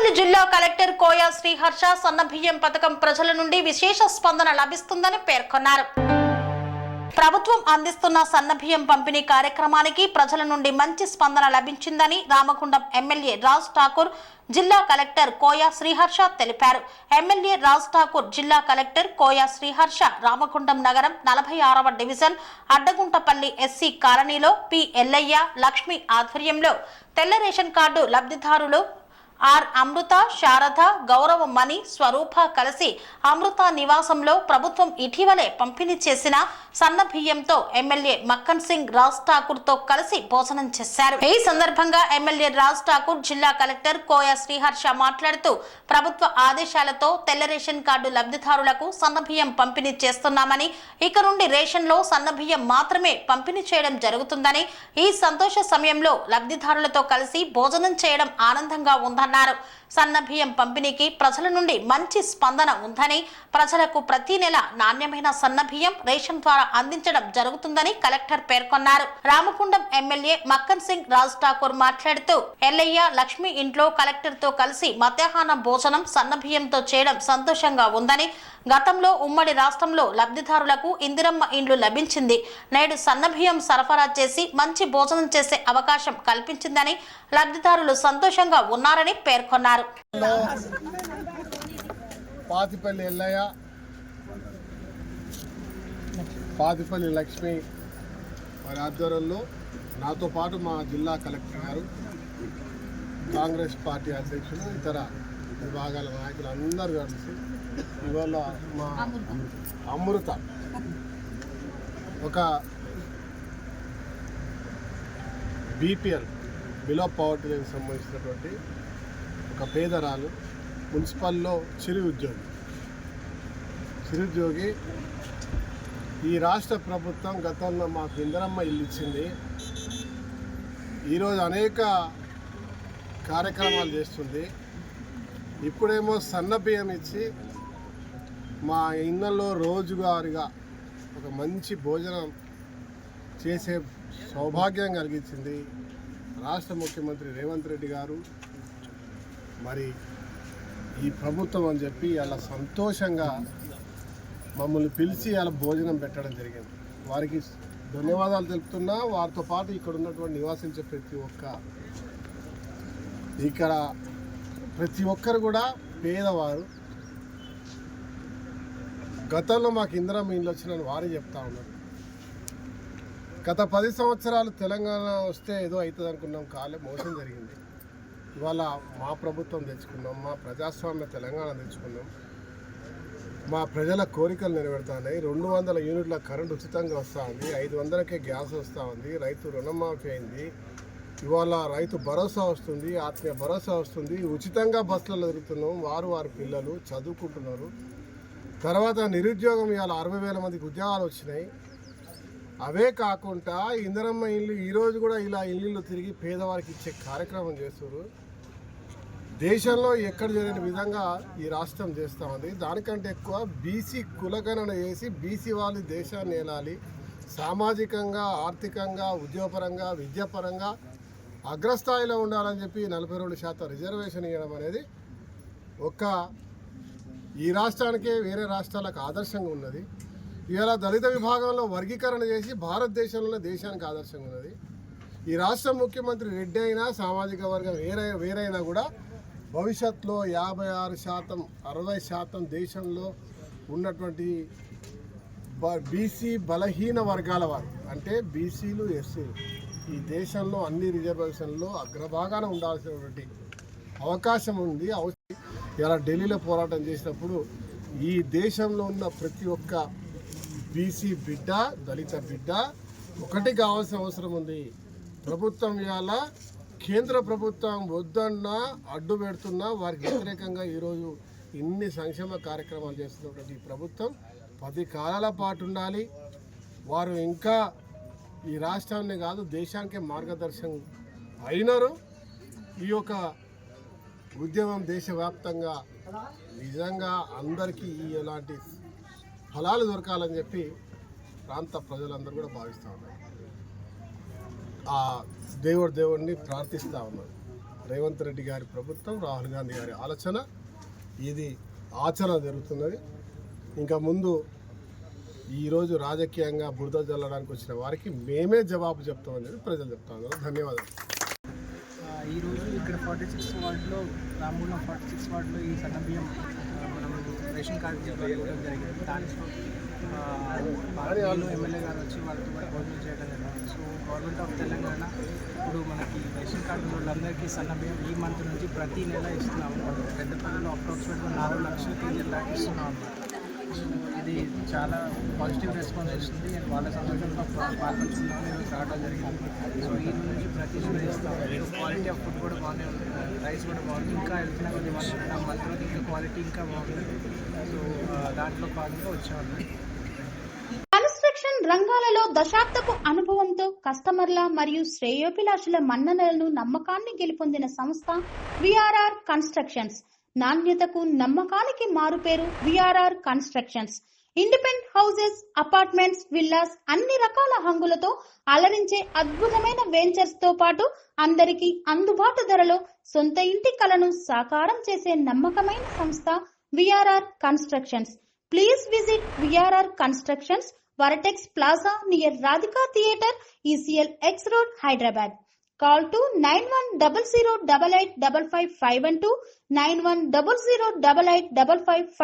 పెద్దపల్లి జిల్లా కలెక్టర్ కోయా శ్రీహర్ష సన్నబియ్యం పథకం ప్రజల నుండి విశేష స్పందన లభిస్తుందని పేర్కొన్నారు. ప్రభుత్వం అందిస్తున్న సన్నబియ్యం పంపిణీ కార్యక్రమానికి ప్రజల నుండి మంచి స్పందన లభించిందని రామగుండం ఎమ్మెల్యే రాజ్ ఠాకూర్ జిల్లా కలెక్టర్ కోయా శ్రీహర్ష తెలిపారు. ఎమ్మెల్యే రాజ్ ఠాకూర్ జిల్లా కలెక్టర్ కోయా శ్రీహర్ష రామగుండం నగరం 46వ డివిజన్ అడ్డగుంటపల్లి ఎస్సీ కాలనీలో పి ఎల్లయ్య లక్ష్మి ఆధ్వర్యంలో తెల్ల రేషన్ కార్డు లబ్ధిదారులు ఆర్ అమృత, శారద, గౌరవ మణి, స్వరూప కలిసి అమృత నివాసంలో ప్రభుత్వం ఇటీవలే పంపిణీ చేసిన సన్న బియ్యంతో ఎమ్మెల్యే మక్కన్ సింగ్ రాజ్ ఠాకూర్ తో కలిసి భోజనం చేశారు. ఈ సందర్భంగా ఎమ్మెల్యే రాజ్ ఠాకూర్ జిల్లా కలెక్టర్ కోయా శ్రీహర్ష మాట్లాడుతూ ప్రభుత్వ ఆదేశాలతో తెల్ల రేషన్ కార్డు లబ్ధిదారులకు సన్న బియ్యం పంపిణీ చేస్తున్నామని, ఇక నుండి రేషన్ లో సన్న బియ్యం మాత్రమే పంపిణీ చేయడం జరుగుతుందని, ఈ సంతోష సమయంలో లబ్ధిదారులతో కలిసి భోజనం చేయడం ఆనందంగా ఉందని అన్నారు. సన్న బియ్యం పంపిణీకి ప్రజల నుండి మంచి స్పందన ఉందని, ప్రజలకు ప్రతి నెల నాణ్యమైన సన్న బియ్యం రేషన్ ద్వారా అందించడం జరుగుతుందని కలెక్టర్ పేర్కొన్నారు. రామగుండం ఎమ్మెల్యే మక్కన్ సింగ్ రాజ్ ఠాకూర్ మాట్లాడుతూ ఎల్లయ్య లక్ష్మి ఇంట్లో కలెక్టర్ తో కలిసి మధ్యాహ్న భోజనం సన్న బియ్యంతో చేయడం సంతోషంగా ఉందని, గతంలో ఉమ్మడి రాష్ట్రంలో లబ్ధిదారులకు ఇందిరమ్మ ఇండ్లు లభించింది, నేడు సన్న బియ్యం సరఫరా చేసి మంచి భోజనం చేసే అవకాశం కల్పించిందని, లబ్ధిదారులు సంతోషంగా ఉన్నారని పేర్కొన్నారు. పాతిపల్లి ఎల్లయ్య, పాతిపల్లి లక్ష్మి వారి ఆధ్వర్యంలో నాతో పాటు మా జిల్లా కలెక్టర్ గారు, కాంగ్రెస్ పార్టీ అధ్యక్షులు, ఇతర విభాగాల నాయకులు అందరూ కలిసి ఇవాళ మా అమృత ఒక బీపీఎల్ బిలో పవర్టీకి సంబంధించినటువంటి ఒక పేదరాలు, మున్సిపల్లో చిరుద్యోగి ఈ రాష్ట్ర ప్రభుత్వం గతంలో మాకు ఇందిరమ్మ ఇల్లు ఇచ్చింది. ఈరోజు అనేక కార్యక్రమాలు చేస్తుంది. ఇప్పుడేమో సన్న బియ్యం ఇచ్చి మా ఇళ్ళల్లో రోజువారీగా ఒక మంచి భోజనం చేసే సౌభాగ్యం కలిగించింది రాష్ట్ర ముఖ్యమంత్రి రేవంత్ రెడ్డి గారు. మరి ఈ ప్రభుత్వం అని చెప్పి అలా సంతోషంగా మమ్మల్ని పిలిచి అలా భోజనం పెట్టడం జరిగింది. వారికి ధన్యవాదాలు తెలుపుతున్నా. వారితో పాటు ఇక్కడ ఉన్నటువంటి నివాసించే ప్రతి ఒక్కరు కూడా పేదవారు. గతంలో మాకు ఇందిరమ్మ ఇండ్లు వచ్చినని వారే చెప్తా ఉన్నారు. గత 10 సంవత్సరాలు తెలంగాణ వస్తే ఏదో అవుతుంది అనుకున్నాం, మోసం జరిగింది. ఇవాళ మా ప్రభుత్వం తెచ్చుకున్నాం, మా ప్రజాస్వామ్య తెలంగాణ తెచ్చుకున్నాం, మా ప్రజల కోరికలు నెరవేరుతున్నాయి. 200 యూనిట్ల కరెంట్ ఉచితంగా వస్తూ ఉంది, 500కే గ్యాస్ వస్తూ ఉంది, రైతు రుణమాఫీ అయింది, ఇవాళ రైతు భరోసా వస్తుంది, ఆత్మీయ భరోసా వస్తుంది, ఉచితంగా బస్సులలో తిరుగుతున్నాం, వారి పిల్లలు చదువుకుంటున్నారు. తర్వాత నిరుద్యోగం ఇవాళ 60,000 మందికి ఉద్యోగాలు వచ్చినాయి. అవే కాకుండా ఇందిరమ్మ ఇల్లు ఈరోజు కూడా ఇలా ఇల్లు తిరిగి పేదవారికి ఇచ్చే కార్యక్రమం చేస్తున్నారు. దేశంలో ఎక్కడ జరిగిన విధంగా ఈ రాష్ట్రం చేస్తూ ఉంది. దానికంటే ఎక్కువ బీసీ కులగణన చేసి బీసీ వాళ్ళు దేశాన్ని ఏలాలి, సామాజికంగా, ఆర్థికంగా, ఉద్యోగపరంగా, విద్యాపరంగా అగ్రస్థాయిలో ఉండాలని చెప్పి 42% రిజర్వేషన్ ఇవ్వడం అనేది ఈ రాష్ట్రానికే వేరే రాష్ట్రాలకు ఆదర్శంగా ఉన్నది. ఇవాళ దళిత విభాగంలో వర్గీకరణ చేసి భారతదేశంలో దేశానికి ఆదర్శంగా ఉన్నది. ఈ రాష్ట్ర ముఖ్యమంత్రి రెడ్డి అయినా, సామాజిక వర్గం వేరైనా కూడా భవిష్యత్తులో 56%, 60% దేశంలో ఉన్నటువంటి బీసీ బలహీన వర్గాల వారు, అంటే బీసీలు, ఎస్సీలు ఈ దేశంలో అన్ని రిజర్వేషన్లో అగ్రభాగాన ఉండాల్సినటువంటి అవకాశం ఉంది. ఇలా ఢిల్లీలో పోరాటం చేసినప్పుడు ఈ దేశంలో ఉన్న ప్రతి ఒక్క బీసీ బిడ్డ, దళిత బిడ్డ ఒకటి కావాల్సిన అవసరం ఉంది. ప్రభుత్వం ఇవాళ కేంద్ర ప్రభుత్వం వద్దన్నా, అడ్డు పెడుతున్నా వారికి వ్యతిరేకంగా ఈరోజు ఇన్ని సంక్షేమ కార్యక్రమాలు చేస్తున్నటువంటి ఈ ప్రభుత్వం 10 కాలాల పాటు ఉండాలి. వారు ఇంకా ఈ రాష్ట్రాన్ని కాదు దేశానికే మార్గదర్శనం అయినారు. ఈ యొక్క ఉద్యమం దేశవ్యాప్తంగా నిజంగా అందరికీ ఇలాంటి ఫలాలు దొరకాలని చెప్పి ప్రాంత ప్రజలందరూ కూడా భావిస్తూ ఉన్నారు. ఆ దేవుడిని ప్రార్థిస్తూ ఉన్నారు. రేవంత్ రెడ్డి గారి ప్రభుత్వం, రాహుల్ గాంధీ గారి ఆలోచన, ఇది ఆచరణ జరుగుతున్నది. ఇంకా ముందు ఈరోజు రాజకీయంగా బురద జల్లడానికి వచ్చిన వారికి మేమే జవాబు చెప్తామని ప్రజలు చెప్తాను. ధన్యవాదాలు. ఈరోజు ఇక్కడ 46 వార్డులో, రామగుండం 46 వార్డులో ఈ సన్నబియ్యం మనం రేషన్ కార్డు ఇవ్వడం జరిగింది. దాంట్లో ఎమ్మెల్యే గారు వచ్చి వాళ్ళతో కూడా భోజనం చేయడం జరిగింది. సో గవర్నమెంట్ ఆఫ్ తెలంగాణ ఇప్పుడు మనకి రేషన్ కార్డు వాళ్ళందరికీ సన్నబియ్యం ఈ మంత్ నుంచి ప్రతి నెల ఇస్తున్నాము. పెద్దపల్లిలో అప్రాక్సిమేట్గా 4 లక్షల కేజీల దాకా ఇస్తున్నాం అన్నమాట. ఇది చాలా పాజిటివ్ రెస్పాన్స్ వస్తుంది. నేను వాళ్ళ సంతోషంలో పాల్పంచుకున్నాను. ఈరోజు రావడం జరిగింది. సో ఈ రోజు నుంచి ప్రతి షూర్ ఇస్తాము. క్వాలిటీ ఆఫ్ ఫుడ్ కూడా బాగానే ఉంది, రైస్ కూడా బాగుంది. ఇంకా వెళ్తున్నా కొద్ది మంత్లో ఇంకా క్వాలిటీ ఇంకా బాగుంది. సో దాంట్లో భాగంగా వచ్చేవాళ్ళు. కన్స్ట్రక్షన్ రంగాలలో దశాబ్దపు అనుభవంతో కస్టమర్ల మరియు శ్రేయోభిలాషుల మన్ననలను, నమ్మకాన్ని గెలుపొందిన సంస్థ విఆర్ఆర్ కన్స్ట్రక్షన్స్. నాణ్యతకు, నమ్మకానికి మారుపేరు VRR constructions. Independent houses, apartments, villas అన్ని రకాల హంగులతో అలరించే అద్భుతమైన వెంచర్స్ తో పాటు అందరికీ అందుబాటు ధరలో సొంత ఇంటి కలను సాకారం చేసే నమ్మకమైన సంస్థ VRR constructions. Please visit VRR constructions, వరటెక్స్ plaza near Radhika theatre, ECL X Road, Hyderabad. Call to 910088555512, 9100885555.